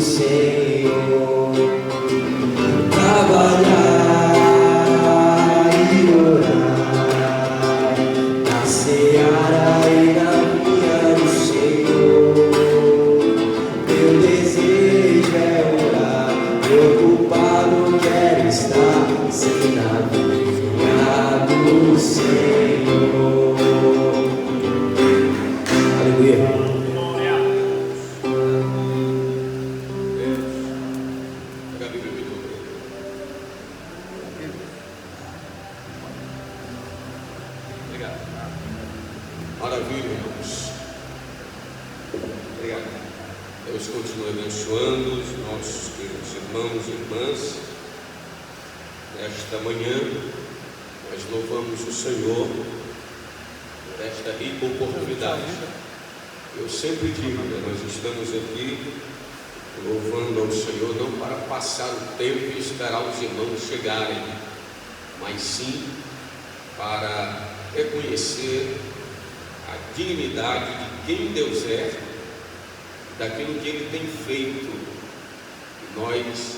Senhor, trabalhar e orar na seara e na vinha do Senhor. Meu desejo é orar, preocupado quero estar, sim, na vinha do Senhor. Aleluia. Maravilha, irmãos. Obrigado. Deus continue abençoando os nossos queridos irmãos e irmãs. Nesta manhã, nós louvamos o Senhor por esta rica oportunidade. Eu sempre digo, nós estamos aqui louvando ao Senhor não para passar o tempo e esperar os irmãos chegarem, mas sim para reconhecer a dignidade de quem Deus é, daquilo que Ele tem feito. E nós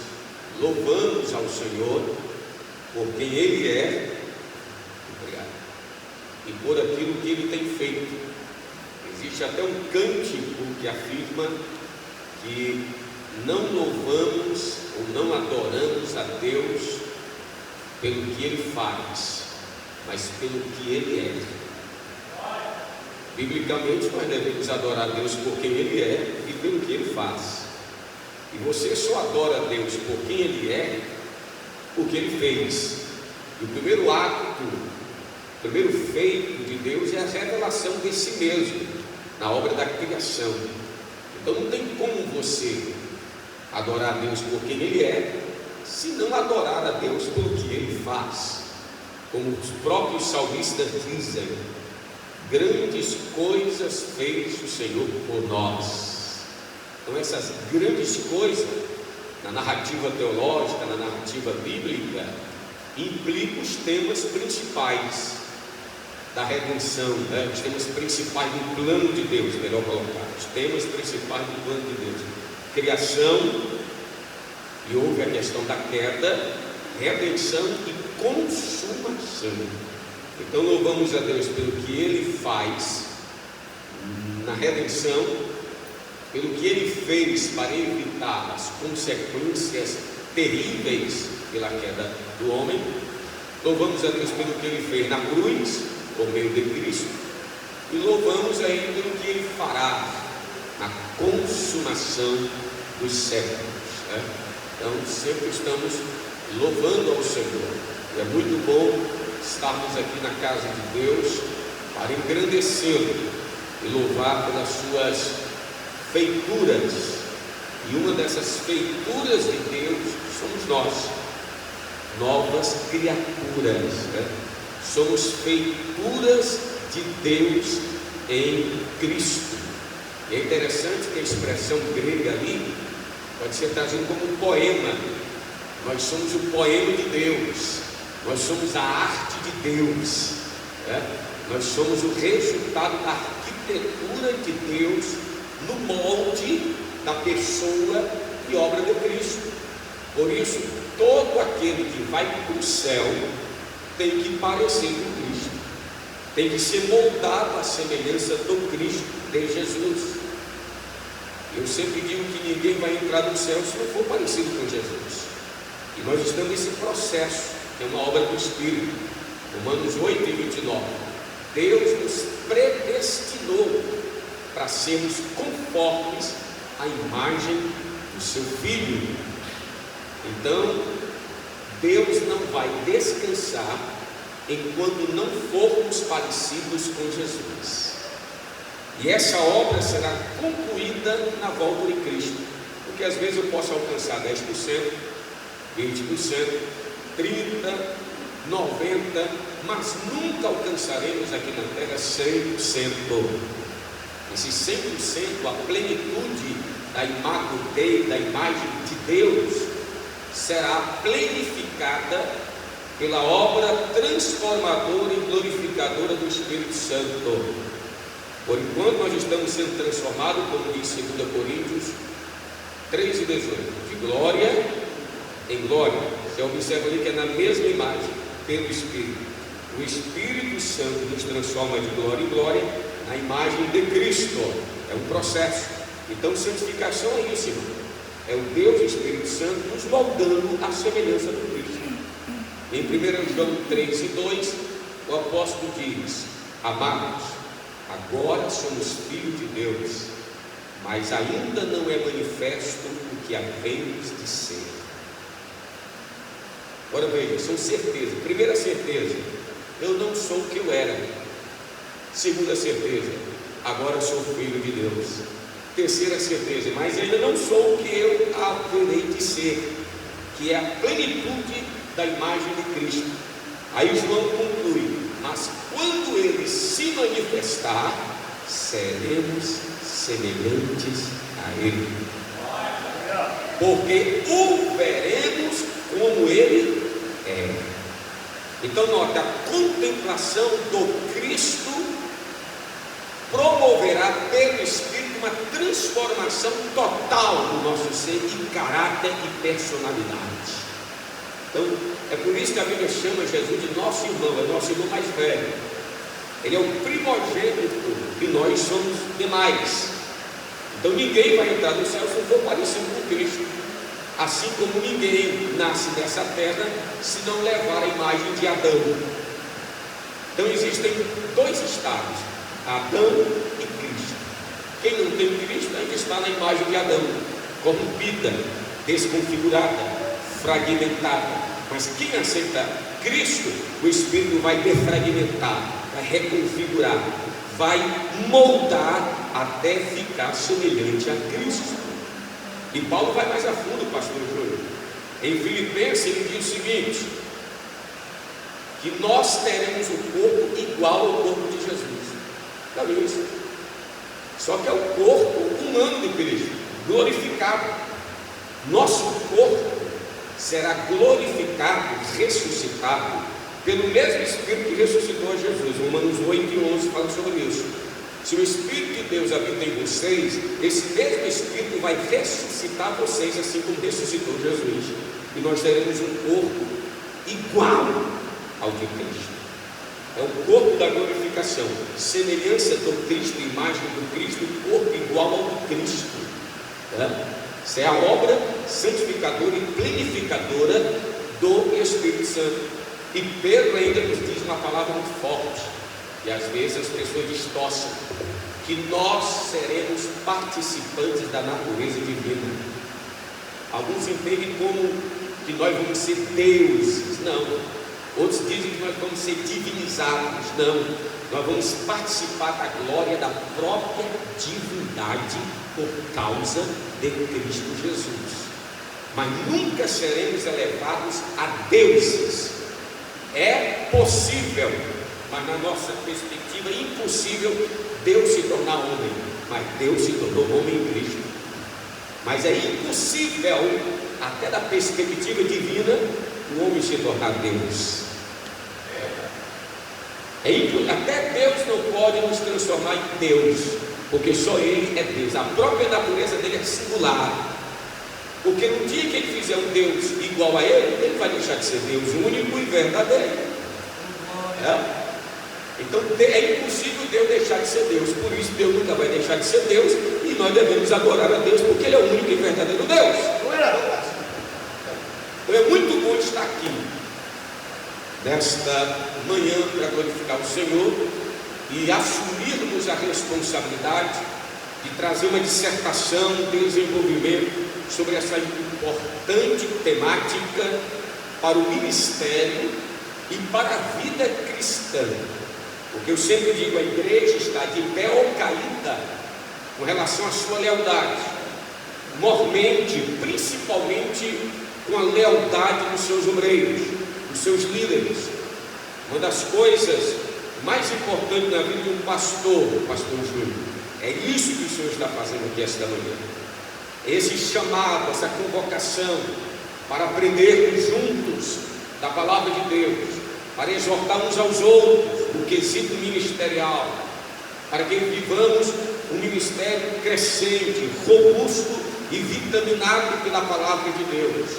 louvamos ao Senhor por quem Ele é, obrigado, e por aquilo que Ele tem feito. Existe até um cântico que afirma que não louvamos ou não adoramos a Deus pelo que Ele faz, mas pelo que Ele é. Biblicamente, nós devemos adorar a Deus por quem Ele é e pelo que Ele faz. E você só adora a Deus por quem Ele é, porque Ele fez. E o primeiro ato, o primeiro feito de Deus é a revelação de si mesmo na obra da criação. Então não tem como você adorar a Deus por quem Ele é, se não adorar a Deus pelo que Ele faz. Como os próprios salmistas dizem: grandes coisas fez o Senhor por nós. Então essas grandes coisas, na narrativa teológica, na narrativa bíblica, implicam os temas principais da redenção, os temas principais do plano de Deus, melhor colocar, os temas principais do plano de Deus: criação, e houve a questão da queda, redenção e consumação. Então louvamos a Deus pelo que Ele faz na redenção, pelo que Ele fez para evitar as consequências terríveis pela queda do homem. Louvamos a Deus pelo que Ele fez na cruz, por meio de Cristo, e louvamos ainda pelo que Ele fará na consumação dos séculos, Então sempre estamos louvando ao Senhor, e é muito bom estarmos aqui na casa de Deus para engrandecê-lo e louvar pelas suas feituras. E uma dessas feituras de Deus somos nós, novas criaturas, Somos feituras de Deus em Cristo. E é interessante que a expressão grega ali pode ser traduzida como um poema. Nós somos o poema de Deus, nós somos a arte de Deus, Nós somos o resultado da arquitetura de Deus no molde da pessoa e obra de Cristo. Por isso, todo aquele que vai para o céu tem que parecer com Cristo, tem que ser moldado à semelhança do Cristo de Jesus. Eu sempre digo que ninguém vai entrar no céu se não for parecido com Jesus, e nós estamos nesse processo, que é uma obra do Espírito. Romanos 8:29, Deus nos predestinou para sermos conformes à imagem do seu Filho. Então Deus não vai descansar enquanto não formos parecidos com Jesus. E essa obra será concluída na volta de Cristo, porque às vezes eu posso alcançar 10%, 20%, 30%, 90%, mas nunca alcançaremos aqui na terra 100%. Esse 100%, a plenitude da imago Dei, da imagem de Deus, será plenificada pela obra transformadora e glorificadora do Espírito Santo. Por enquanto nós estamos sendo transformados, como diz 2 Coríntios 3:18, de glória em glória. Você observa ali que é na mesma imagem, pelo Espírito. O Espírito Santo nos transforma de glória em glória na imagem de Cristo. É um processo. Então, santificação é isso, irmão. É o Deus Espírito Santo nos moldando à semelhança do Cristo. Em 1 João 3:2, o apóstolo diz: amados, agora somos filhos de Deus, mas ainda não é manifesto o que havemos de ser. Agora veja, são certezas. Primeira certeza: eu não sou o que eu era. Segunda certeza: agora sou filho de Deus. Terceira certeza: mas ainda não sou o que eu haverei de ser, que é a plenitude da imagem de Cristo. Aí João conclui: mas quando ele se manifestar, seremos semelhantes a ele, porque o veremos como ele é. Então nota, a contemplação do Cristo promoverá pelo Espírito uma transformação total do nosso ser em caráter e personalidade. Então é por isso que a Bíblia chama Jesus de nosso irmão, é nosso irmão mais velho. Ele é o primogênito e nós somos demais. Então ninguém vai entrar no céu se não for parecido com Cristo. Assim como ninguém nasce nessa terra se não levar a imagem de Adão. Então existem dois estados, Adão e Cristo. Quem não tem Cristo ainda está na imagem de Adão, corrompida, desconfigurada, fragmentada. Mas quem aceita Cristo, o Espírito vai defragmentar, vai reconfigurar, vai moldar até ficar semelhante a Cristo. E Paulo vai mais a fundo, pastor Júlio. Em Filipenses ele diz o seguinte: que nós teremos o corpo igual ao corpo de Jesus. Está vendo isso? Só que é o corpo humano de Cristo, glorificado. Nosso corpo será glorificado, ressuscitado pelo mesmo Espírito que ressuscitou a Jesus. Romanos 8:11 fala sobre isso. Se o Espírito de Deus habita em vocês, esse mesmo Espírito vai ressuscitar vocês, assim como ressuscitou Jesus. E nós teremos um corpo igual ao de Cristo. É o corpo da glorificação, semelhança do Cristo, imagem do Cristo, corpo igual ao de Cristo. Essa é a obra santificadora e plenificadora do Espírito Santo. E Pedro ainda nos diz uma palavra muito forte, e às vezes as pessoas distorcem, que nós seremos participantes da natureza divina. Alguns entendem como que nós vamos ser deuses. Não. Outros dizem que nós vamos ser divinizados. Não. Nós vamos participar da glória da própria divindade por causa de Cristo Jesus. Mas nunca seremos elevados a deuses. É possível, mas na nossa perspectiva é impossível Deus se tornar homem. Mas Deus se tornou homem em Cristo. Mas é impossível, até da perspectiva divina, o homem se tornar Deus. Até Deus não pode nos transformar em Deus, porque só Ele é Deus. A própria natureza dele é singular. Porque no dia que ele fizer um Deus igual a ele vai deixar de ser Deus único e verdadeiro. Então é impossível Deus deixar de ser Deus. Por isso Deus nunca vai deixar de ser Deus, e nós devemos adorar a Deus, porque Ele é o único e verdadeiro Deus. Então é muito bom estar aqui nesta manhã para glorificar o Senhor e assumirmos a responsabilidade de trazer uma dissertação, um desenvolvimento sobre essa importante temática para o ministério e para a vida cristã. Porque eu sempre digo, a igreja está de pé ou caída com relação à sua lealdade, mormente, principalmente com a lealdade dos seus obreiros, dos seus líderes. Uma das coisas mais importantes na vida de um pastor Júlio, é isso que o Senhor está fazendo aqui esta manhã. Esse chamado, essa convocação para aprendermos juntos da palavra de Deus, para exortar uns aos outros no quesito ministerial, para que vivamos um ministério crescente, robusto e vitaminado pela palavra de Deus.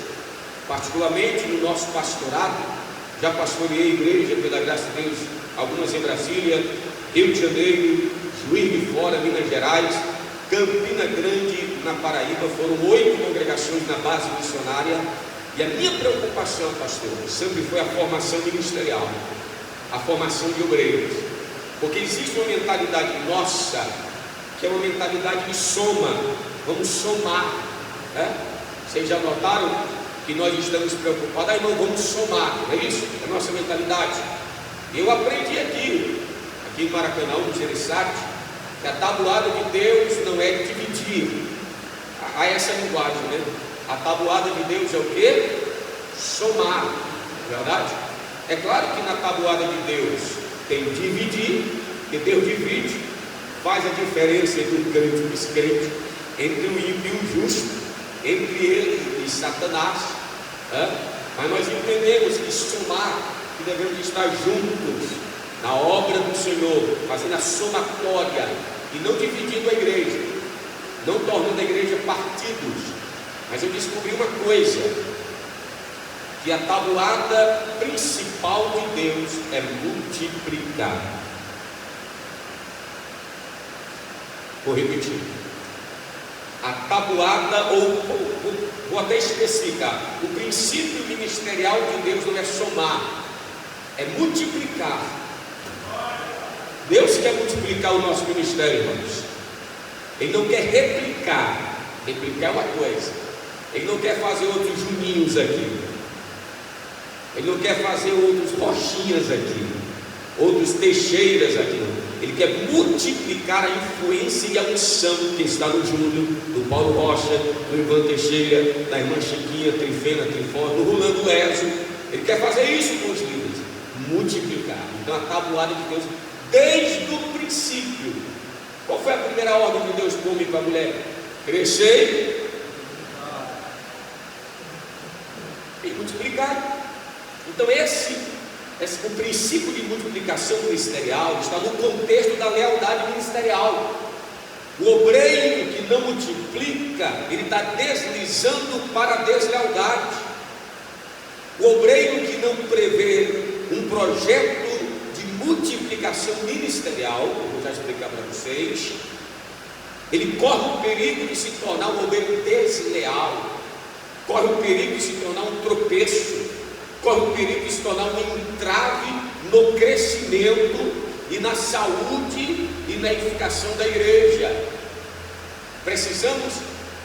Particularmente no nosso pastorado, já pastoreei a igreja, pela graça de Deus, algumas em Brasília, Rio de Janeiro, Juiz de Fora, Minas Gerais, Campina Grande, na Paraíba. Foram 8 congregações na base missionária. E a minha preocupação, pastor, sempre foi a formação ministerial, a formação de obreiros, porque existe uma mentalidade nossa, que é uma mentalidade de soma. Vamos somar, né? Vocês já notaram que nós estamos preocupados? Irmão, vamos somar, não é isso? É a nossa mentalidade. Eu aprendi aqui em Maracanã, no Gereissati, que a tabuada de Deus não é dividir. Há essa linguagem, né? A tabuada de Deus é o quê? Somar, verdade? É claro que na tabuada de Deus tem dividir, que Deus divide, faz a diferença entre o crente e o descrente, entre o ímpio e o justo, entre ele e Satanás, né? Mas nós entendemos que somar, que devemos estar juntos na obra do Senhor, fazendo a somatória e não dividindo a igreja, não tornando a igreja partidos. Mas eu descobri uma coisa, que a tabuada principal de Deus é multiplicar. Vou repetir. A tabuada, vou até especificar, o princípio ministerial de Deus não é somar, é multiplicar. Deus quer multiplicar o nosso ministério, irmãos. Ele não quer replicar. Replicar é uma coisa. Ele não quer fazer outros Juninhos aqui. Ele não quer fazer outros Rochinhas aqui, outros Teixeiras aqui. Ele quer multiplicar a influência e a unção que está no Júnior, do Paulo Rocha, do Ivan Teixeira, da irmã Chiquinha, Trifena, Trifona, do Rolando Leso. Ele quer fazer isso com os líderes, multiplicar. Então a tabuada de Deus, desde o princípio. Qual foi a primeira ordem de Deus para o homem e para a mulher? Crescer e multiplicar. Então o princípio de multiplicação ministerial está no contexto da lealdade ministerial. O obreiro que não multiplica, ele está deslizando para a deslealdade. O obreiro que não prevê um projeto de multiplicação ministerial, eu vou já explicar para vocês, ele corre o perigo de se tornar um obreiro desleal, corre o perigo de se tornar um tropeço, corre o perigo de se tornar um entrave no crescimento e na saúde e na edificação da igreja. Precisamos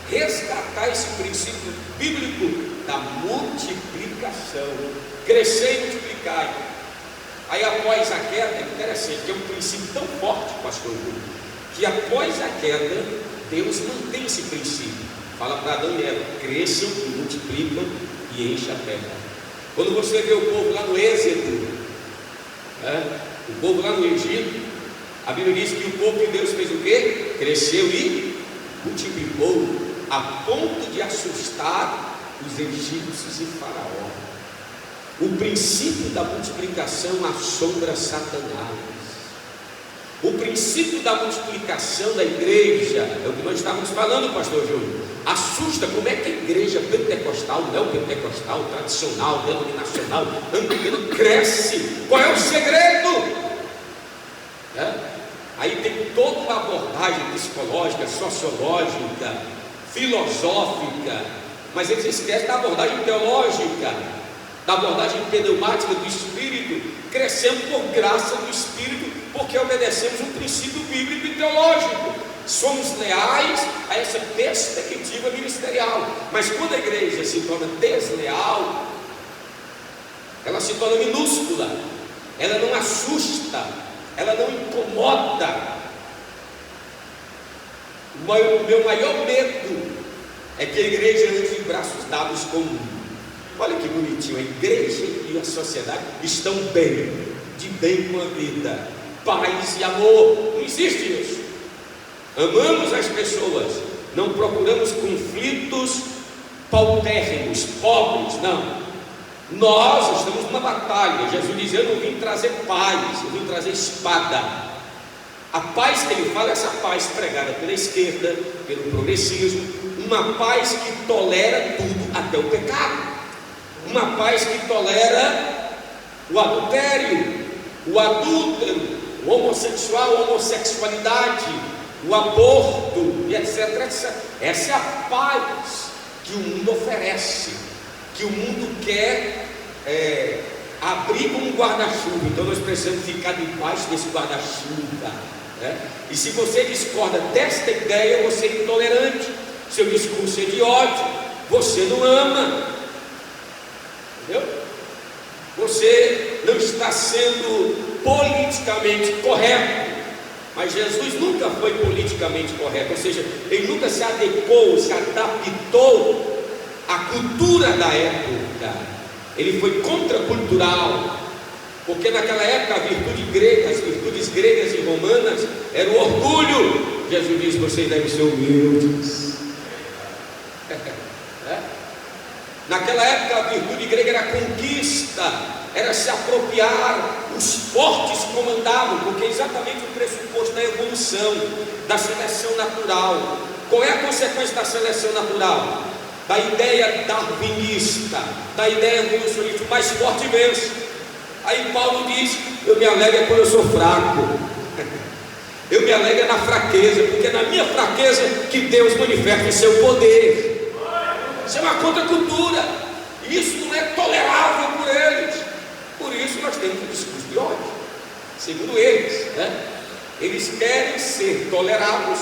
resgatar esse princípio bíblico da multiplicação, crescer e multiplicar. Aí após a queda, é interessante, que é um princípio tão forte, pastor Júlio, que após a queda, Deus mantém esse princípio. Fala para Adão e Eva: cresçam e multiplicam e enchem a terra. Quando você vê o povo lá no Êxodo, o povo lá no Egito, a Bíblia diz que o povo de Deus fez o quê? Cresceu e multiplicou, a ponto de assustar os egípcios e Faraó. O princípio da multiplicação assombra Satanás. O princípio da multiplicação da igreja, é o que nós estávamos falando, pastor Júlio, assusta. Como é que a igreja pentecostal, neopentecostal, tradicional, denominacional, anglicana cresce? Qual é o segredo? Aí tem toda uma abordagem psicológica, sociológica, filosófica, mas eles esquecem da abordagem teológica, da abordagem pneumática do Espírito. Crescemos por graça do Espírito, porque obedecemos um princípio bíblico e teológico. Somos leais a essa perspectiva ministerial. Mas quando a igreja se torna desleal, ela se torna minúscula, ela não assusta, ela não incomoda. O meu maior medo é que a igreja ande de braços dados com o mundo. Olha que bonitinho, a igreja e a sociedade estão bem, de bem com a vida, paz e amor. Não existe isso. Amamos as pessoas, não procuramos conflitos paupérrimos, pobres, não. Nós estamos numa batalha. Jesus diz: eu não vim trazer paz, eu vim trazer espada. A paz que ele fala é essa paz pregada pela esquerda, pelo progressismo, um uma paz que tolera tudo, até o pecado, uma paz que tolera o adultério, o adúltero, o homossexual, a homossexualidade, o aborto, e etc, etc. Essa é a paz que o mundo oferece, que o mundo quer abrir como um guarda-chuva. Então nós precisamos ficar debaixo desse guarda-chuva, né? E se você discorda desta ideia, você é intolerante, seu discurso é de ódio, você não ama, entendeu? Você não está sendo politicamente correto. Mas Jesus nunca foi politicamente correto, ou seja, ele nunca se adequou, se adaptou à cultura da época. Ele foi contracultural, porque naquela época a virtude grega, as virtudes gregas e romanas era o orgulho. Jesus diz: vocês devem ser humildes. Naquela época a virtude grega era a conquista, era se apropriar, os fortes comandavam, porque é exatamente o pressuposto da evolução, da seleção natural. Qual é a consequência da seleção natural? Da ideia darwinista, da ideia evolucionista, o mais forte vence. Aí Paulo diz: eu me alegro quando eu sou fraco, eu me alegro na fraqueza, porque é na minha fraqueza que Deus manifesta o seu poder. Isso é uma contracultura, isso não é tolerável por eles. Por isso nós temos um discurso de ódio, segundo eles, né? Eles querem ser tolerados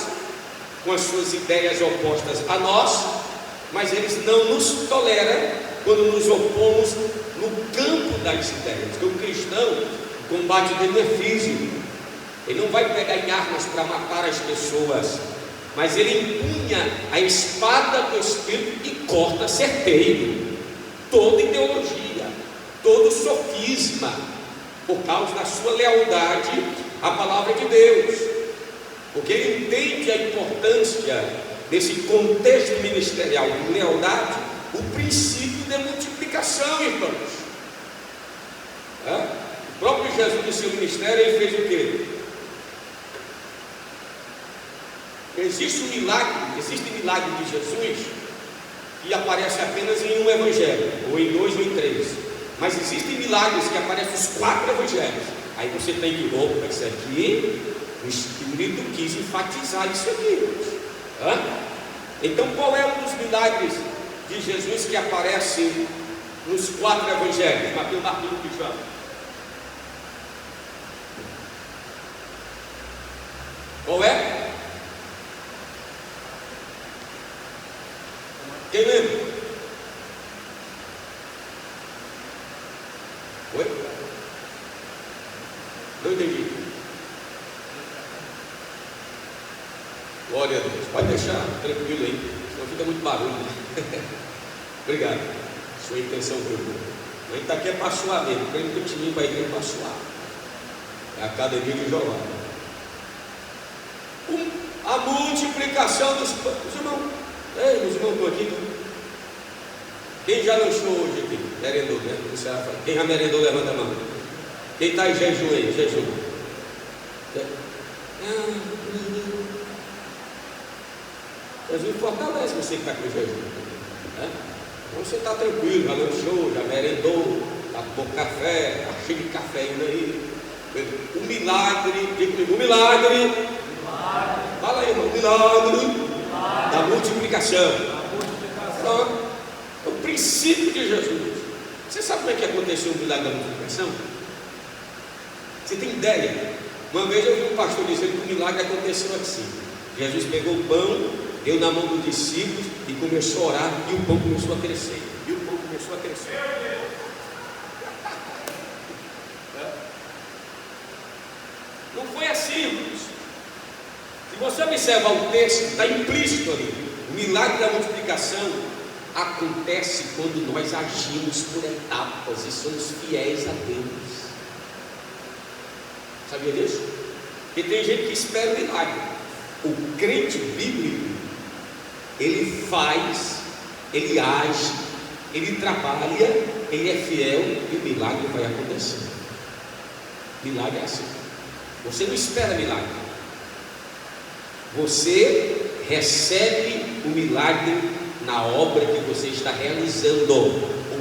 com as suas ideias opostas a nós, mas eles não nos toleram quando nos opomos no campo das ideias. Porque o cristão, o combate dele não é físico, ele não vai pegar em armas para matar as pessoas, mas ele empunha a espada do Espírito e corta certeiro toda ideologia, todo sofisma, por causa da sua lealdade à palavra de Deus, porque ele entende a importância desse contexto ministerial de lealdade, o princípio de multiplicação, irmãos. O próprio Jesus no seu ministério, ele fez o quê? Existe milagre de Jesus que aparece apenas em um evangelho, ou em 2 ou em 3, mas existem milagres que aparecem nos 4 evangelhos. Aí você tem que opa, isso aqui, o Espírito quis enfatizar isso aqui. Então qual é um dos milagres de Jesus que aparece nos 4 evangelhos? Mateus, Marcos, Lucas e João. Qual é? Quem lembra? Oi? Não entendi. Glória a Deus. Pode deixar tranquilo aí, senão fica muito barulho. Obrigado. Sua intenção foi boa. A gente está aqui é para suar mesmo, porque ele não tinha para a igreja para suar. É a academia de Jeová. A multiplicação dos pães. Os irmãos, os irmãos estão aqui. Quem já lanchou hoje aqui? Merendou, né? Quem já merendou, levanta a mão. Quem está em jejum aí? Jejum. Jesus fortalece você que está com jejum, né? Então você está tranquilo, já lanchou, já merendou, está com café, está cheio de cafeína aí. O milagre, diga comigo, o milagre. Fala aí, irmão, o milagre da multiplicação. Pronto. O princípio de Jesus. Você sabe como é que aconteceu o milagre da multiplicação? Você tem ideia? Uma vez eu vi um pastor dizendo que o milagre aconteceu assim: Jesus pegou o pão, deu na mão dos discípulos e começou a orar, e o pão começou a crescer. E o pão começou a crescer. Não foi assim, irmãos. Se você observar o texto, está implícito ali. O milagre da multiplicação acontece quando nós agimos por etapas e somos fiéis a Deus. Sabia disso? Porque tem gente que espera o milagre. O crente bíblico, ele faz, ele age, ele trabalha, ele é fiel e o milagre vai acontecer. Milagre é assim. Você não espera milagre. Você recebe o milagre na obra que você está realizando, ou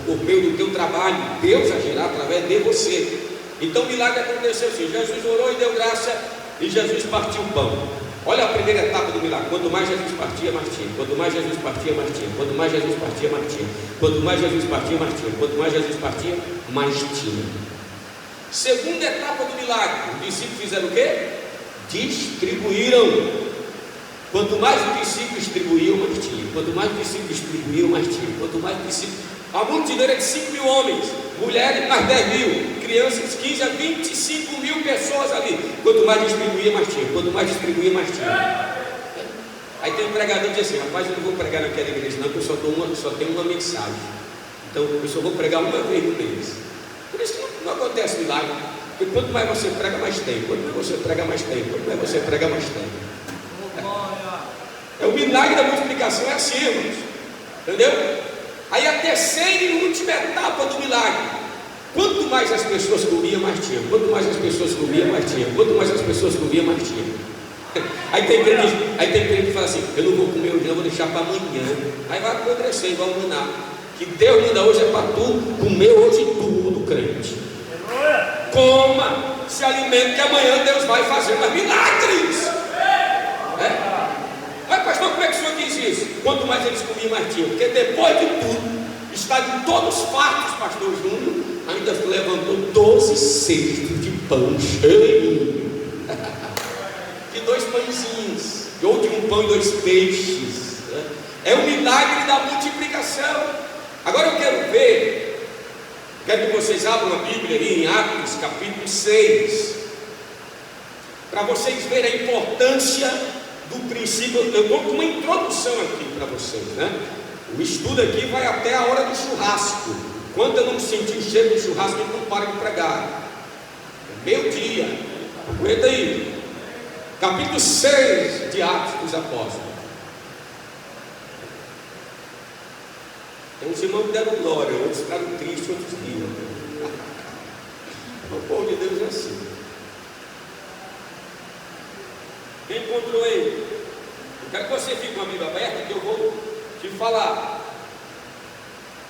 por meio do teu trabalho. Deus agirá através de você. Então o milagre aconteceu assim: Jesus orou e deu graça, e Jesus partiu o pão. Olha a primeira etapa do milagre: quanto mais Jesus partia, mais tinha. Quanto mais Jesus partia, mais tinha. Quanto mais Jesus partia, mais tinha. Quanto mais Jesus partia, mais tinha. Quanto mais Jesus partia, mais tinha. Segunda etapa do milagre: os discípulos fizeram o quê? Distribuíram. Quanto mais os discípulos distribuíam, mais tinha. Quanto mais os discípulos distribuíam, mais tinha. Quanto mais os discípulos... A multidão era de 5.000 homens, mulheres mais 10.000, crianças 15 a 25.000 pessoas ali. Quanto mais distribuía, mais tinha. Quanto mais distribuía, mais tinha. Aí tem um pregador que diz assim: rapaz, eu não vou pregar naquela igreja não, porque eu só tenho uma mensagem. Então eu só vou pregar uma vez no mês. Por isso que não acontece milagre. Porque quanto mais você prega, mais tem. Quanto mais você prega, mais tem. Quanto mais você prega, mais tem. É o milagre da multiplicação, é assim, irmãos. Entendeu? Aí a terceira e última etapa do milagre: quanto mais as pessoas comiam, mais tinha. Quanto mais as pessoas comiam, mais tinha. Quanto mais as pessoas comiam, mais tinha. Aí tem crente que fala assim: eu não vou comer hoje, não, vou deixar para amanhã. Aí vai apodrecer, vai manar. Que Deus manda hoje é para tu comer hoje tudo, crente. Coma, se alimente, que amanhã Deus vai fazer mais milagres. Mas pastor, como é que o senhor diz isso? Quanto mais eles comiam, mais tinham. Porque depois de tudo, está de todos fartos, pastor Júnior ainda levantou 12 cestos de pão cheio. De 2 pãezinhos, ou de um pão e 2 peixes. É o milagre da multiplicação. Agora eu quero que vocês abram a Bíblia aí em Atos capítulo 6, para vocês verem a importância do princípio. Eu estou com uma introdução aqui para vocês, né? O estudo aqui vai até a hora do churrasco. Quando eu não sentir o cheiro do churrasco, eu não paro de pregar. É meio-dia. Aguenta aí. Capítulo 6 de Atos dos Apóstolos. Tem uns irmãos que deram glória, outros ficaram tristes, outros riram. O povo de Deus é assim. Quem encontrou ele? Eu quero que você fique com a Bíblia aberta, que eu vou te falar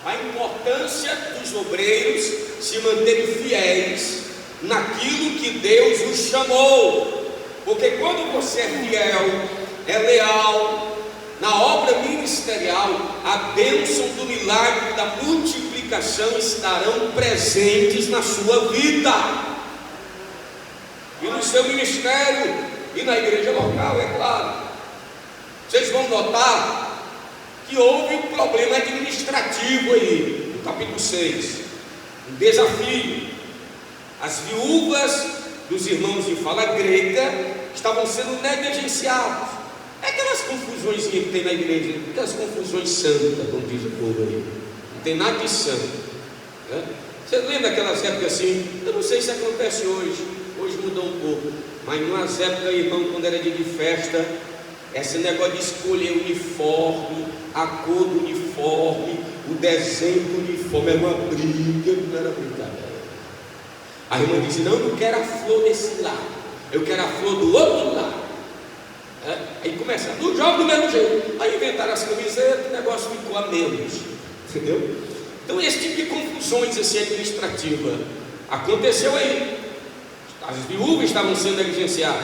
a importância dos obreiros se manterem fiéis naquilo que Deus os chamou. Porque quando você é fiel, é leal na obra ministerial, a bênção do milagre da multiplicação estarão presentes na sua vida e no seu ministério e na igreja local, é claro. Vocês vão notar que houve um problema administrativo aí, no capítulo 6, um desafio. As viúvas dos irmãos de fala grega estavam sendo negligenciados. É aquelas confusões que tem na igreja, aquelas confusões santas, como diz o povo aí. Não tem nada de santo, né? Você lembra aquelas épocas assim? Eu não sei se acontece hoje mudou um pouco, mas nas épocas, irmão, quando era dia de festa, esse negócio de escolher o uniforme, a cor do uniforme, o desenho do uniforme, era uma briga, não era brincadeira. A irmã disse: não, eu não quero a flor desse lado, eu quero a flor do outro lado. Aí começa, não joga do mesmo jeito. Aí inventaram as camisetas, o negócio ficou a menos, entendeu? Então esse tipo de confusões assim, administrativa aconteceu aí. As viúvas estavam sendo negligenciadas.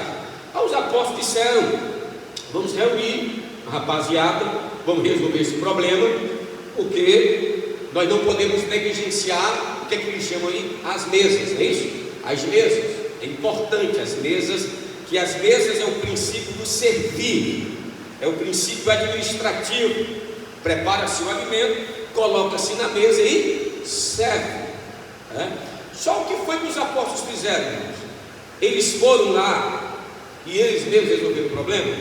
Aí os apóstolos disseram: vamos reunir a rapaziada, vamos resolver esse problema, porque nós não podemos negligenciar. O que é que eles chamam aí? As mesas, não é isso? As mesas, é importante as mesas, que as mesas é o princípio do servir, é o princípio administrativo. Prepara-se o alimento, coloca-se na mesa e serve. Só o que foi que os apóstolos fizeram, irmãos? Eles foram lá e eles mesmos resolveram o problema?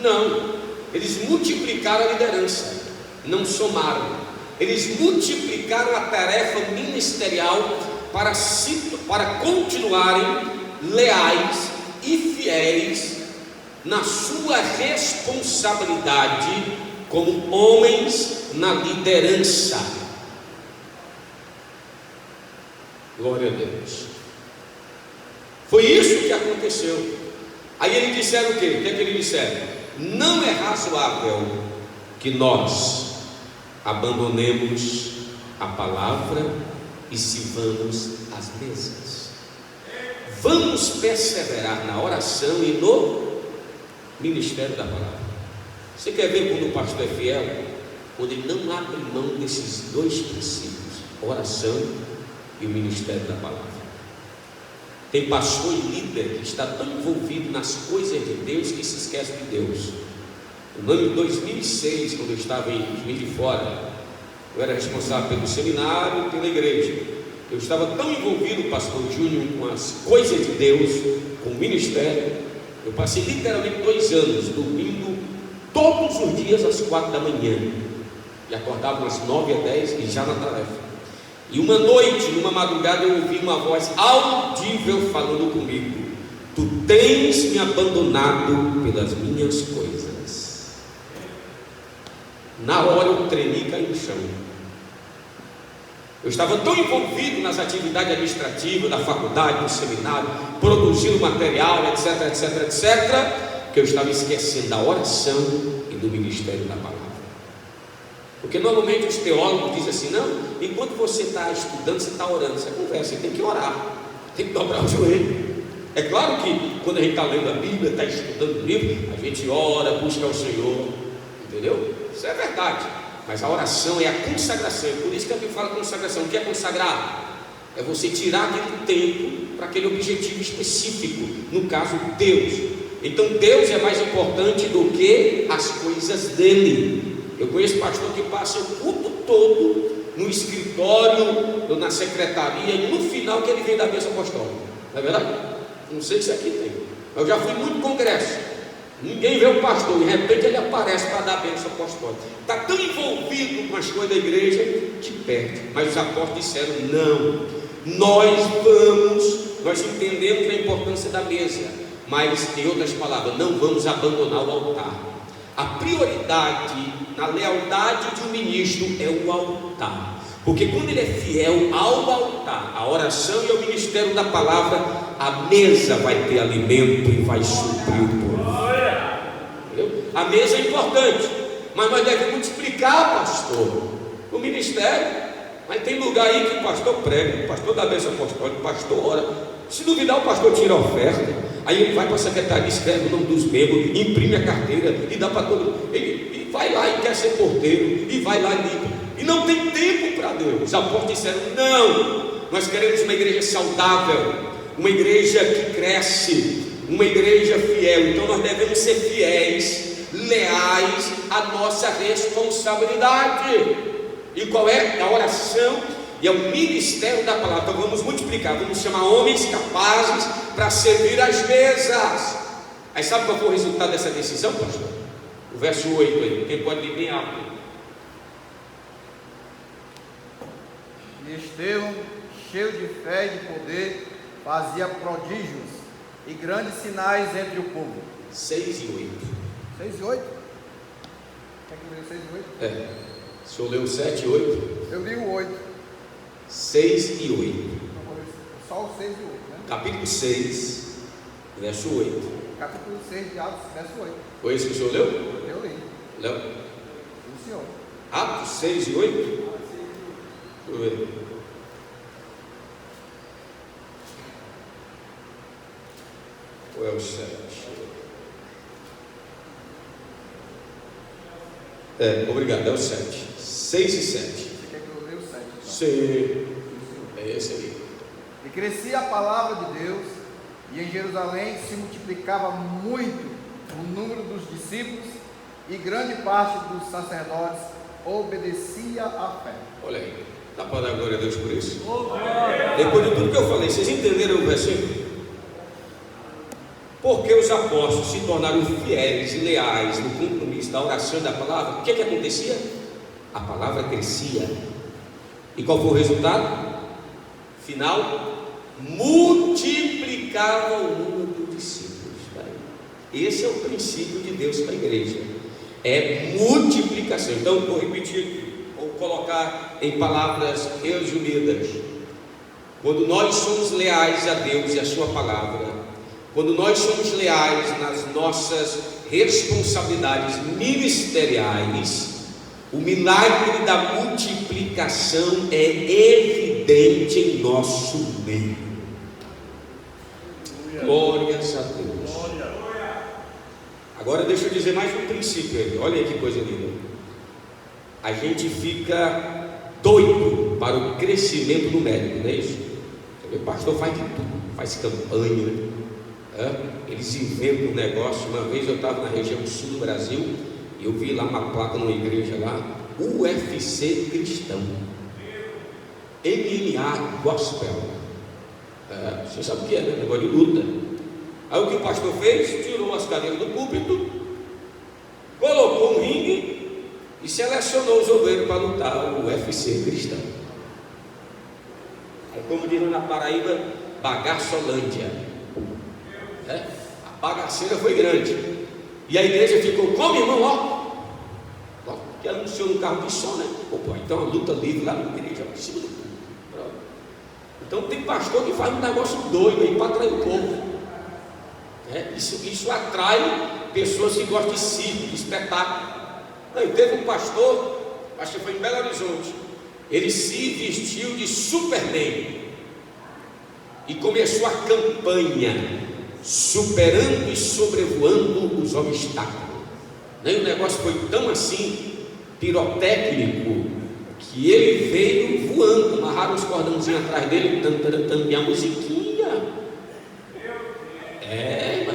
Não, eles multiplicaram a liderança, não somaram. Eles multiplicaram a tarefa ministerial para continuarem leais e fiéis na sua responsabilidade como homens na liderança. Glória a Deus. Foi isso que aconteceu. Aí eles disseram o quê? O que é que eles disseram? não é razoável que nós abandonemos a palavra e sirvamos as mesas. Vamos perseverar na oração e no ministério da palavra. Você quer ver quando o pastor é fiel? Quando ele não abre mão desses dois princípios, a oração e o ministério da palavra. Tem pastor e líder que está tão envolvido nas coisas de Deus que se esquece de Deus. No ano de 2006, quando eu estava em Juiz de Fora, eu era responsável pelo seminário e pela igreja. Eu estava tão envolvido, pastor Júnior, com as coisas de Deus, com o ministério. Eu passei literalmente 2 anos dormindo todos os dias às 4 da manhã e acordava às 9 às 10 e já na tarefa. E uma noite, numa madrugada, eu ouvi uma voz audível falando comigo: tu tens me abandonado pelas minhas coisas. Na hora eu tremi e caí no chão. Eu estava tão envolvido nas atividades administrativas da faculdade, do seminário, produzindo material, etc, etc, etc, que eu estava esquecendo da oração e do ministério da palavra. Porque normalmente os teólogos dizem assim: não, enquanto você está estudando, você está orando. Você conversa, você tem que orar, tem que dobrar o joelho. É claro que quando a gente está lendo a Bíblia, está estudando o livro, a gente ora, busca o Senhor, entendeu? Isso é verdade. Mas a oração é a consagração. É por isso que a Bíblia fala consagração. O que é consagrar? É você tirar aquele tempo para aquele objetivo específico, no caso Deus. Então Deus é mais importante do que as coisas dele. Eu conheço pastor que passa o culto todo no escritório ou na secretaria, e no final que ele vem da bênção apostólica. Não é verdade? Não sei se aqui tem. Eu já fui muito congresso. Ninguém vê o pastor, de repente ele aparece para dar a bênção apostólica. Está tão envolvido com as coisas da igreja que perde. Mas os apóstolos disseram: não, nós entendemos a importância da mesa, mas em outras palavras, não vamos abandonar o altar. A prioridade na lealdade de um ministro é o altar. Porque quando ele é fiel ao altar, a oração e ao ministério da palavra, a mesa vai ter alimento e vai suprir o povo. A mesa é importante, mas nós devemos multiplicar, pastor, o ministério. Mas tem lugar aí que o pastor prega, o pastor dá bênção apostólica, o pastor ora. Se duvidar, o pastor tira a oferta. Aí ele vai para a secretaria, escreve o nome dos membros, imprime a carteira e dá para todo mundo. Ele vai lá e quer ser porteiro, e vai lá e limpa. E não tem tempo para Deus. Os apóstolos disseram: não, nós queremos uma igreja saudável, uma igreja que cresce, uma igreja fiel. Então nós devemos ser fiéis, leais à nossa responsabilidade. E qual é? A oração e o ministério da palavra. Então vamos multiplicar, vamos chamar homens capazes para servir as mesas. Aí sabe qual foi o resultado dessa decisão, pastor? O verso 8 aí, quem pode ler bem alto? E Estevão, cheio de fé e de poder, fazia prodígios e grandes sinais entre o povo. 6 e 8. 6 e 8? Quer que eu leia 6 e 8? É. O senhor leu 7 e 8? Eu li o 8. 6 e 8. Só o 6 e 8, né? Capítulo 6, verso 8. Capítulo 6 de Atos, verso 8. Foi isso que o senhor leu? Eu li. Leu? O senhor. Atos 6 e 8? Deixa eu ver. Ou é o 7? Obrigado, é o 7. 6 e 7. Você quer que eu leia o 7? Então? Sim. É esse aí. E crescia a palavra de Deus, e em Jerusalém se multiplicava muito o número dos discípulos, e grande parte dos sacerdotes obedecia à fé. Olha aí. Dá para dar glória a Deus por isso? Depois de tudo que eu falei, vocês entenderam o versículo? Porque os apóstolos se tornaram fiéis e leais no compromisso da oração e da palavra, o que acontecia? A palavra crescia. E qual foi o resultado? Final, multiplicava o número dos discípulos. Esse é o princípio de Deus para a igreja, é multiplicação. Então vou repetir aqui, vou colocar em palavras resumidas. Quando nós somos leais a Deus e a sua palavra, quando nós somos leais nas nossas responsabilidades ministeriais, o milagre da multiplicação é evidente em nosso meio. Glórias a Deus. Agora deixa eu dizer mais um princípio aí. Olha aí que coisa linda. A gente fica doido para o crescimento numérico, não é isso? O pastor faz de tudo, faz campanha, eles inventam um negócio. Uma vez eu estava na região sul do Brasil e eu vi lá uma placa numa igreja lá, UFC Cristão, MMA Gospel. Você sabe o que é, né? Negócio de luta. Aí o que o pastor fez? Tirou as cadeiras do púlpito, colocou um ringue e selecionou os obreiros para lutar o UFC Cristão. Aí, como dizem na Paraíba, bagaçolândia. A bagaceira foi grande. E a igreja ficou, como irmão, ó, que anunciou no carro de som, né? Opa, então a luta livre lá na igreja, em cima do púlpito. Então tem pastor que faz um negócio doido aí para atrair o povo. Isso atrai pessoas que gostam de circo, de espetáculo. Não, teve um pastor, acho que foi em Belo Horizonte, ele se vestiu de Superman e começou a campanha superando e sobrevoando os obstáculos. O negócio foi tão assim pirotécnico que ele veio voando, amarraram os cordãozinhos atrás dele, e a musiquinha.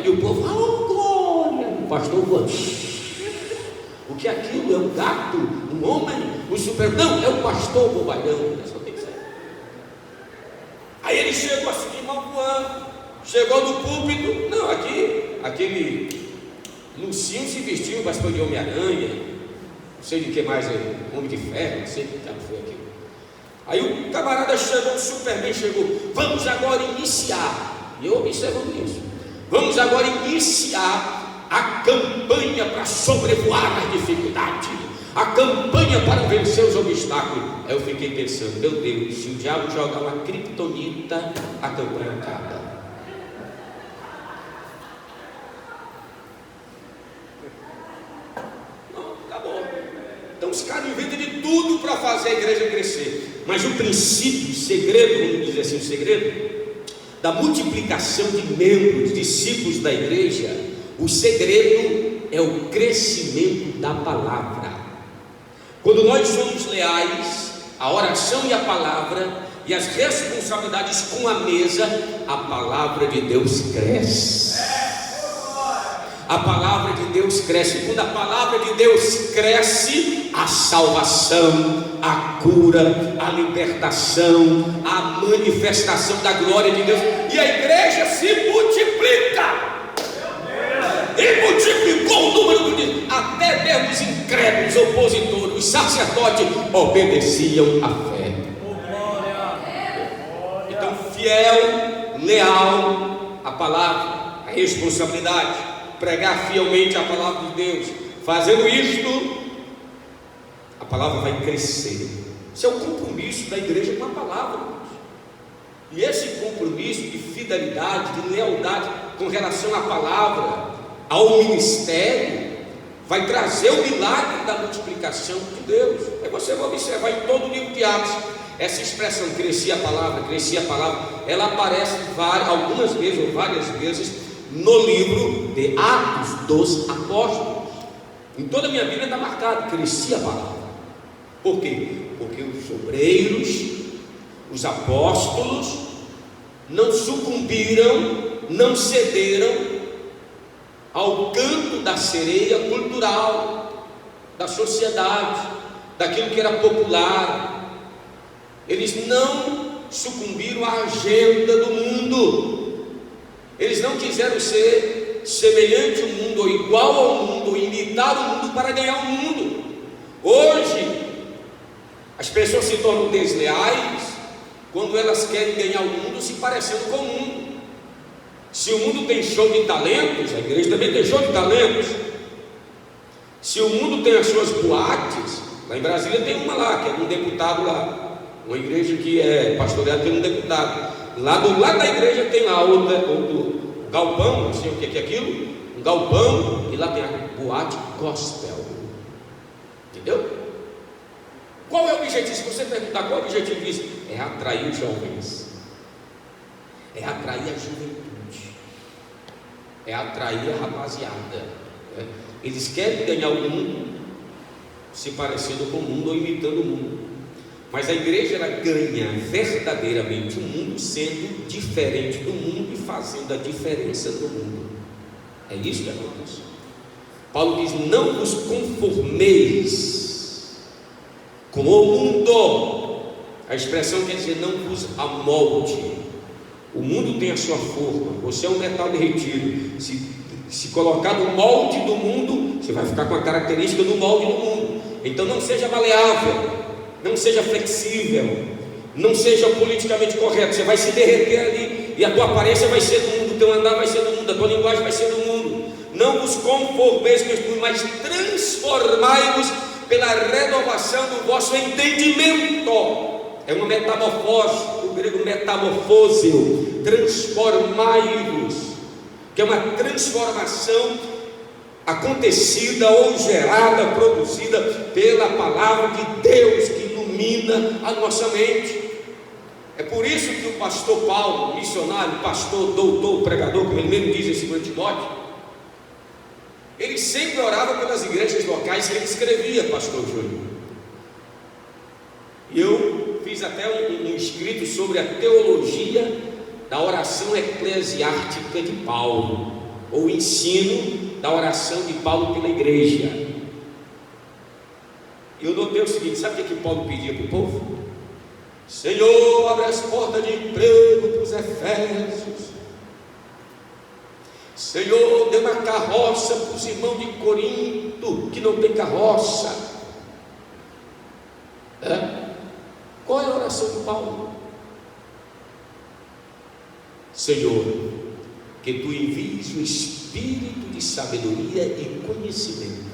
E o povo, glória! O pastor voando. O que é aquilo? É um gato? Um homem? Um super... Não, é o pastor bobalhão. Só tem que ser. Aí ele chegou assim, irmão voando. Chegou no púlpito. Não, aquele Lucinho se vestiu, pastor de Homem-Aranha. Não sei de que mais, Homem de Ferro, não sei o que foi aquilo. Aí o camarada chegou, o Superman chegou. Vamos agora iniciar. E eu observando isso. Vamos agora iniciar a campanha para sobrevoar as dificuldades, a campanha para vencer os obstáculos. Aí eu fiquei pensando, meu Deus, se o diabo joga uma criptonita, a campanha acaba. Não, acabou. Então os caras inventam de tudo para fazer a igreja crescer. Mas o princípio, o segredo, vamos dizer assim, o segredo da multiplicação de membros, discípulos da igreja, o segredo é o crescimento da palavra. Quando nós somos leais à oração e à palavra e às responsabilidades com a mesa, a palavra de Deus cresce. A palavra de Deus cresce. Quando a palavra de Deus cresce, a salvação, a cura, a libertação, a manifestação da glória de Deus, e a igreja se multiplica. E multiplicou o número de, até mesmo os incrédulos, opositores, os sacerdotes obedeciam a fé. Então, fiel, leal à palavra, à responsabilidade, pregar fielmente a palavra de Deus. Fazendo isto, a palavra vai crescer. Esse é o compromisso da igreja com a palavra. E esse compromisso de fidelidade, de lealdade com relação à palavra, ao ministério, vai trazer o milagre da multiplicação de Deus. Aí você vai observar em todo o livro de Atos, essa expressão crescia a palavra, ela aparece algumas vezes ou várias vezes no livro de Atos dos Apóstolos. Em toda a minha Bíblia está marcado, crescia a palavra. Por quê? Porque os obreiros, os apóstolos, não sucumbiram, não cederam ao canto da sereia cultural, da sociedade, daquilo que era popular. Eles não sucumbiram à agenda do mundo. Eles não quiseram ser semelhante ao mundo, ou igual ao mundo, ou imitar o mundo para ganhar o mundo. Hoje, as pessoas se tornam desleais quando elas querem ganhar o mundo se parecendo com o mundo. Se o mundo tem show de talentos, a igreja também tem show de talentos. Se o mundo tem as suas boates, lá em Brasília tem uma lá, que é um deputado lá. Uma igreja que é pastoreada tem um deputado. Lá do lado da igreja tem lá outro galpão, não sei o que é aquilo, um galpão e lá tem a boate gospel. Entendeu? Qual é o objetivo? Se você perguntar qual é o objetivo disso, é atrair os jovens, é atrair a juventude, é atrair a rapaziada, né? Eles querem ganhar o mundo se parecendo com o mundo ou imitando o mundo, mas a igreja ela ganha verdadeiramente o mundo sendo diferente do mundo e fazendo a diferença do mundo. É isso que acontece. Paulo diz: não vos conformeis com o mundo. A expressão quer dizer não vos amolde. O mundo tem a sua forma, você é um metal derretido. Se colocar no molde do mundo, você vai ficar com a característica do molde do mundo. Então não seja maleável, não seja flexível, não seja politicamente correto. Você vai se derreter ali, e a tua aparência vai ser do mundo, o teu andar vai ser do mundo, a tua linguagem vai ser do mundo. Não vos conformeis com este mundo, mas transformai-vos pela renovação do vosso entendimento. É uma metamorfose, do grego metamorfose, transformai-vos, que é uma transformação acontecida ou gerada, produzida pela palavra de Deus que ilumina a nossa mente. É por isso que o pastor Paulo, missionário, pastor, doutor, pregador, como ele mesmo diz em 2 Timóteo, ele sempre orava pelas igrejas locais que ele escrevia, pastor Júnior. E eu fiz até um escrito sobre a teologia da oração eclesiástica de Paulo, ou o ensino da oração de Paulo pela igreja. E eu notei o seguinte: sabe o que Paulo pedia para o povo? Senhor, abre as portas de emprego para os efésios. Senhor, dê uma carroça para os irmãos de Corinto que não tem carroça. Qual é a oração de Paulo? Senhor, que tu envies o espírito de sabedoria e conhecimento,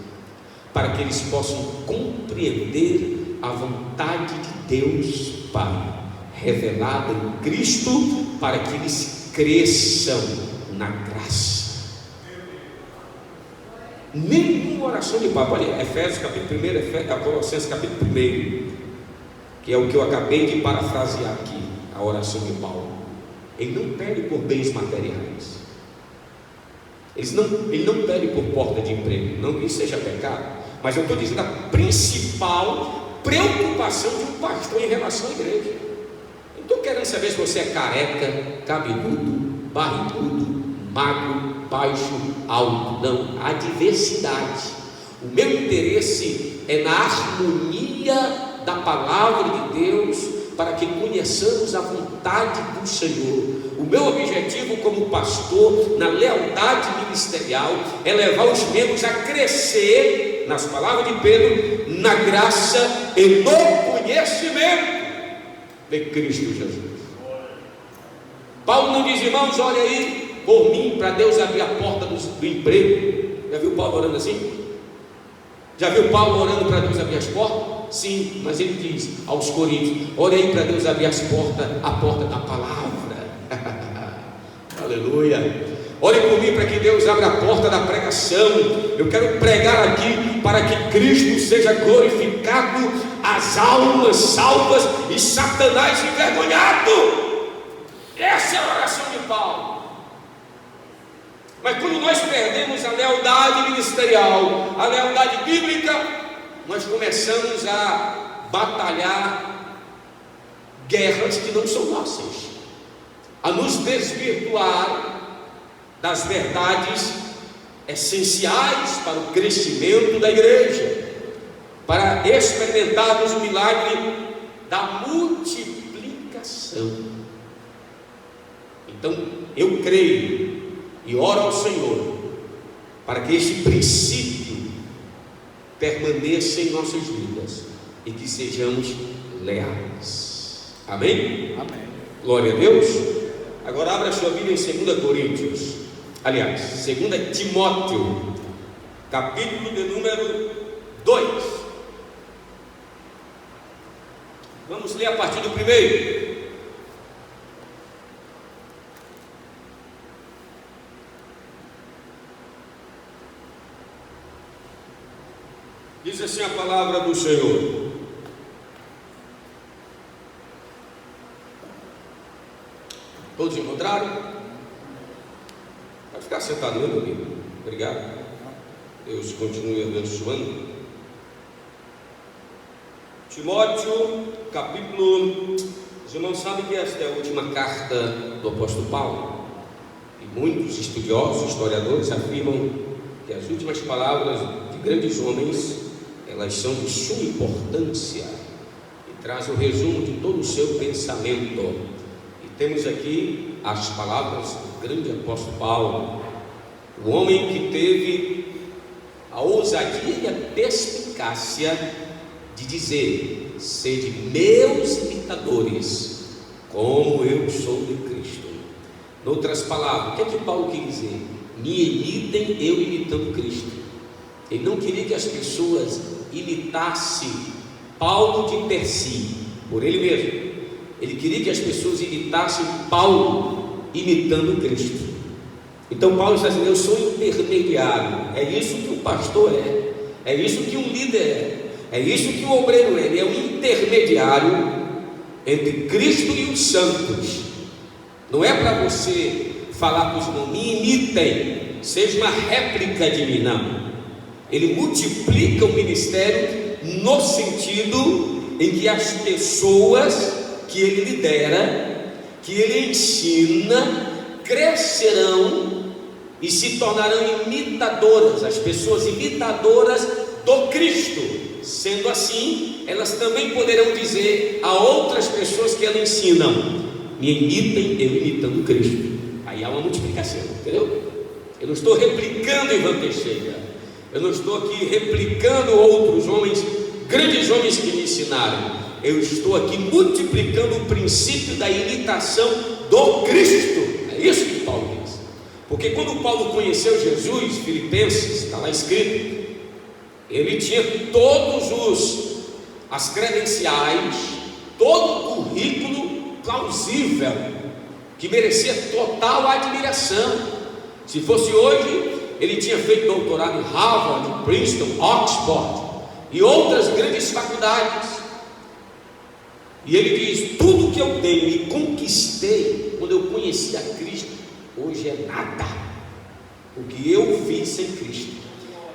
para que eles possam compreender a vontade de Deus Pai, revelada em Cristo, para que eles cresçam na graça. Nenhuma oração de Paulo, olha, Efésios capítulo 1, Colossenses capítulo 1, que é o que eu acabei de parafrasear aqui, a oração de Paulo. Ele não pede por bens materiais, ele não pede por porta de emprego, não que isso seja pecado, mas eu estou dizendo a principal preocupação de um pastor em relação à igreja. Não estou querendo saber se você é careca, cabeludo, barrigudo, magro, baixo, alto, não, há diversidade. O meu interesse é na harmonia da palavra de Deus, para que conheçamos a vontade do Senhor. O meu objetivo como pastor, na lealdade ministerial, é levar os membros a crescer, nas palavras de Pedro, na graça e no conhecimento de Cristo Jesus. Paulo não diz: irmãos, olha aí por mim, para Deus abrir a porta do emprego. Já viu Paulo orando assim? Já viu Paulo orando para Deus abrir as portas? Sim, mas ele diz aos Coríntios: olha aí para Deus abrir as portas, a porta da palavra. Aleluia. Ore por mim para que Deus abra a porta da pregação. Eu quero pregar aqui para que Cristo seja glorificado, as almas salvas e Satanás envergonhado. Essa é a oração de Paulo. Mas quando nós perdemos a lealdade ministerial, a lealdade bíblica, nós começamos a batalhar guerras que não são nossas, a nos desvirtuar das verdades essenciais para o crescimento da igreja, para experimentarmos o milagre da multiplicação. Então eu creio e oro ao Senhor para que este princípio permaneça em nossas vidas e que sejamos leais. Amém? Amém. Glória a Deus. Agora abra a sua Bíblia em 2 Coríntios, aliás, 2 Timóteo, capítulo de número 2. Vamos ler a partir do primeiro. assim a palavra do Senhor. Todos encontraram? Pode ficar sentado, meu amigo. Obrigado. Deus continue abençoando. Timóteo, capítulo... Os irmãos sabem que esta é a última carta do apóstolo Paulo. E muitos estudiosos, historiadores afirmam que as últimas palavras de grandes homens, elas são de suma importância e trazem o resumo de todo o seu pensamento. E temos aqui as palavras do grande apóstolo Paulo, o homem que teve a ousadia e a perspicácia de dizer: sede meus imitadores, como eu sou de Cristo. Em outras palavras, o que é que Paulo quer dizer? Me imitem, eu imitando Cristo. Ele não queria que as pessoas imitassem Paulo de per si, por ele mesmo. Ele queria que as pessoas imitassem Paulo imitando Cristo. Então Paulo está dizendo: eu sou intermediário. É isso que o pastor é isso que um líder é isso que o obreiro é. Ele é um intermediário entre Cristo e os santos. Não é para você falar para os irmãos: me imitem, seja uma réplica de mim. Não. Ele multiplica o ministério no sentido em que as pessoas que ele lidera, que ele ensina, crescerão e se tornarão imitadoras, as pessoas imitadoras do Cristo. Sendo assim, elas também poderão dizer a outras pessoas que elas ensinam: me imitem, eu imitando Cristo. Aí há uma multiplicação, entendeu? Eu não estou replicando Ivan Teixeira, eu não estou aqui replicando outros homens, grandes homens que me ensinaram. Eu estou aqui multiplicando o princípio da imitação do Cristo. É isso que Paulo diz. Porque quando Paulo conheceu Jesus, Filipenses, está lá escrito, ele tinha todos as credenciais, todo o currículo plausível, que merecia total admiração. Se fosse hoje, ele tinha feito doutorado em Harvard, Princeton, Oxford e outras grandes faculdades. E ele diz: tudo que eu tenho e conquistei quando eu conheci a Cristo, hoje é nada, o que eu fiz sem Cristo.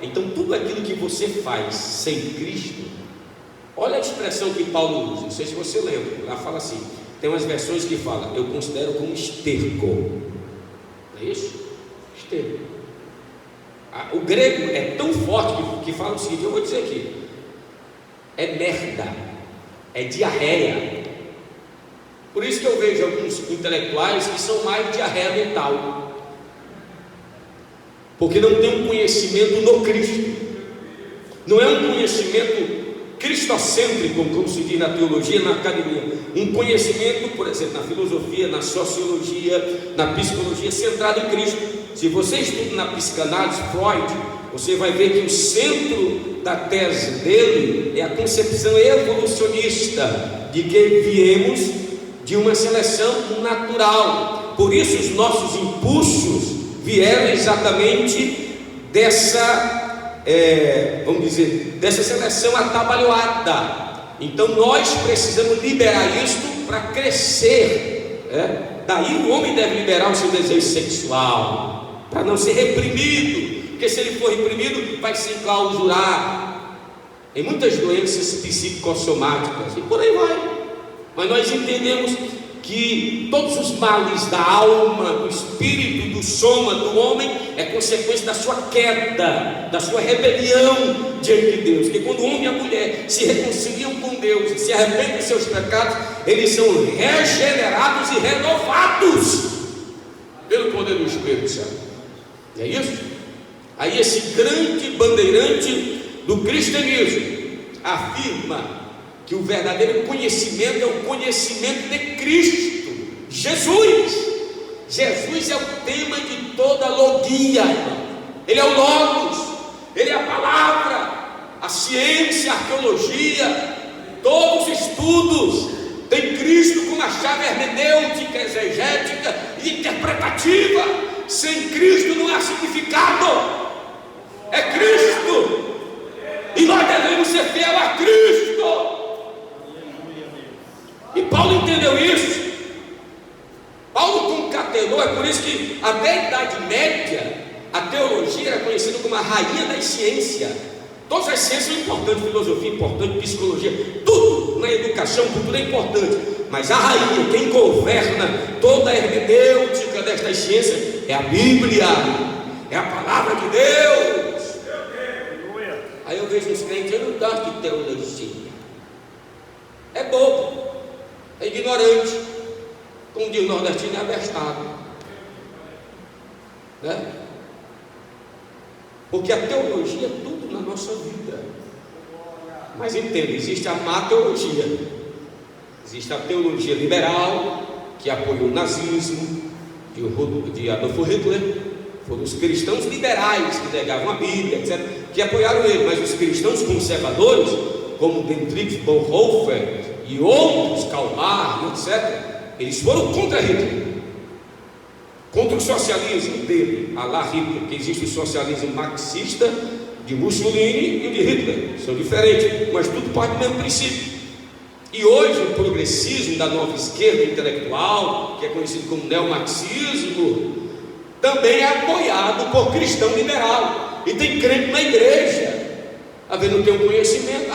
Então tudo aquilo que você faz sem Cristo, olha a expressão que Paulo usa, não sei se você lembra, lá fala assim, tem umas versões que falam: eu considero como esterco. Não é isso? Esterco. O grego é tão forte que fala o seguinte, eu vou dizer aqui: é merda, é diarreia. Por isso que eu vejo alguns intelectuais que são mais diarreia mental, porque não tem um conhecimento no Cristo, não é um conhecimento cristocêntrico, como se diz na teologia, na academia, um conhecimento, por exemplo, na filosofia, na sociologia, na psicologia, centrado em Cristo. Se você estuda na psicanálise, Freud, você vai ver que o centro da tese dele é a concepção evolucionista, de que viemos de uma seleção natural. Por isso os nossos impulsos vieram exatamente dessa, vamos dizer, dessa seleção atabalhoada. Então nós precisamos liberar isto para crescer. Daí o homem deve liberar o seu desejo sexual, para não ser reprimido, porque se ele for reprimido, vai se enclausurar em muitas doenças psicossomáticas e por aí vai. Mas nós entendemos que todos os males da alma, do espírito, do soma do homem é consequência da sua queda, da sua rebelião diante de Deus. Que quando o homem e a mulher se reconciliam com Deus e se arrependem dos seus pecados, eles são regenerados e renovados pelo poder do Espírito Santo. É isso? Aí esse grande bandeirante do cristianismo afirma que o verdadeiro conhecimento é o conhecimento de Cristo, Jesus. Jesus é o tema de toda a logia, irmão. Ele é o Logos, ele é a palavra, a ciência, a arqueologia, todos os estudos tem Cristo como a chave hermenêutica, exegética e interpretativa. Sem Cristo não há significado, é Cristo. E nós devemos Idade Média, a teologia era conhecida como a rainha das ciências. Todas as ciências são importantes, filosofia é importante, psicologia, tudo na educação, tudo é importante. Mas a rainha, quem governa toda a hermenêutica destas ciências é a Bíblia, é a palavra de Deus. Aí eu vejo os crentes, eu não gosto de teologia. É bobo, é ignorante, como diz o nordestino, é abestado, né? Porque a teologia é tudo na nossa vida. Mas entenda, existe a má teologia. Existe a teologia liberal, que apoiou o nazismo, de Adolf Hitler. Foram os cristãos liberais que negavam a Bíblia, etc., que apoiaram ele. Mas os cristãos conservadores, como Dietrich Bonhoeffer e outros, Karl Marx, etc., eles foram contra Hitler, contra o socialismo dele, a la Hitler, porque existe o socialismo marxista de Mussolini e o de Hitler, são diferentes, mas tudo parte do mesmo princípio. E hoje o progressismo da nova esquerda intelectual, que é conhecido como neomarxismo, também é apoiado por cristão liberal, e tem crente na igreja, havendo ter um conhecimento,